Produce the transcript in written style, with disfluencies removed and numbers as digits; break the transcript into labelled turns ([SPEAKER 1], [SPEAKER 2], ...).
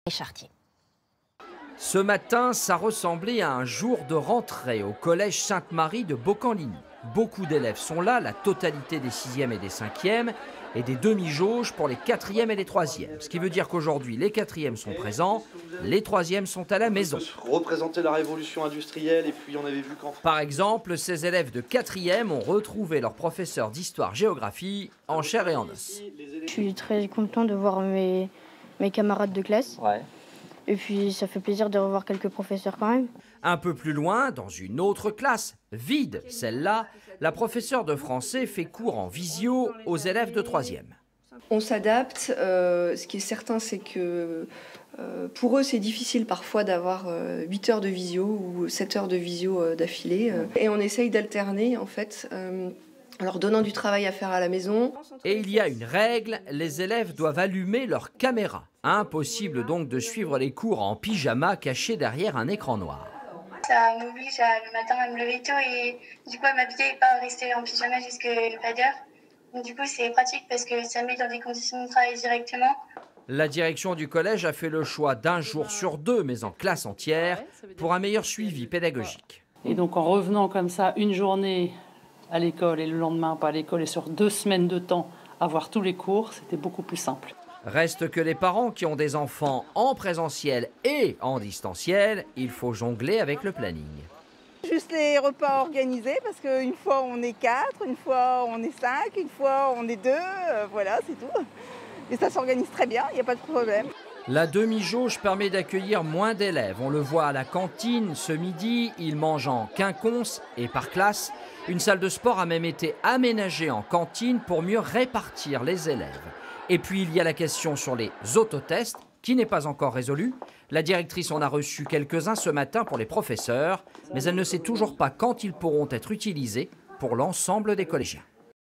[SPEAKER 1] Chartier.
[SPEAKER 2] Ce matin, ça ressemblait à un jour de rentrée au collège Sainte-Marie de Beaucamp-Ligny. Beaucoup d'élèves sont là, la totalité des 6e et des 5e, et des demi-jauges pour les 4e et les 3e. Ce qui veut dire qu'aujourd'hui, les 4e sont présents, les 3e sont à la maison.
[SPEAKER 3] Représenter la révolution industrielle, et puis on avait vu qu'en...
[SPEAKER 2] Par exemple, ces élèves de 4e ont retrouvé leur professeur d'histoire-géographie en chair et en os.
[SPEAKER 4] Je suis très content de voir mes camarades de classe.
[SPEAKER 5] Ouais.
[SPEAKER 4] Et puis ça fait plaisir de revoir quelques professeurs quand même.
[SPEAKER 2] Un peu plus loin, dans une autre classe, vide celle-là, la professeure de français fait cours en visio aux élèves de 3e.
[SPEAKER 6] On s'adapte. Ce qui est certain, c'est que pour eux, c'est difficile parfois d'avoir 8 heures de visio ou 7 heures de visio d'affilée. Et on essaye d'alterner en fait. En leur donnant du travail à faire à la maison.
[SPEAKER 2] Et il y a une règle, les élèves doivent allumer leur caméra. Impossible donc de suivre les cours en pyjama caché derrière un écran noir.
[SPEAKER 7] Ça m'oblige le matin à me lever tôt et du coup à m'habiller et pas rester en pyjama jusqu'à pas d'heure. Donc du coup c'est pratique parce que ça met dans des conditions de travail directement.
[SPEAKER 2] La direction du collège a fait le choix d'un jour sur 2, mais en classe entière, pour un meilleur suivi pédagogique.
[SPEAKER 8] Et donc en revenant comme ça une journée à l'école et le lendemain pas à l'école et sur 2 semaines de temps avoir tous les cours, c'était beaucoup plus simple.
[SPEAKER 2] Reste que les parents qui ont des enfants en présentiel et en distanciel, il faut jongler avec le planning.
[SPEAKER 9] Juste les repas organisés parce qu'une fois on est 4, une fois on est 5, une fois on est 2, voilà c'est tout. Et ça s'organise très bien, il n'y a pas de problème.
[SPEAKER 2] La demi-jauge permet d'accueillir moins d'élèves. On le voit à la cantine ce midi, ils mangent en quinconce et par classe. Une salle de sport a même été aménagée en cantine pour mieux répartir les élèves. Et puis il y a la question sur les autotests qui n'est pas encore résolue. La directrice en a reçu quelques-uns ce matin pour les professeurs, mais elle ne sait toujours pas quand ils pourront être utilisés pour l'ensemble des collégiens.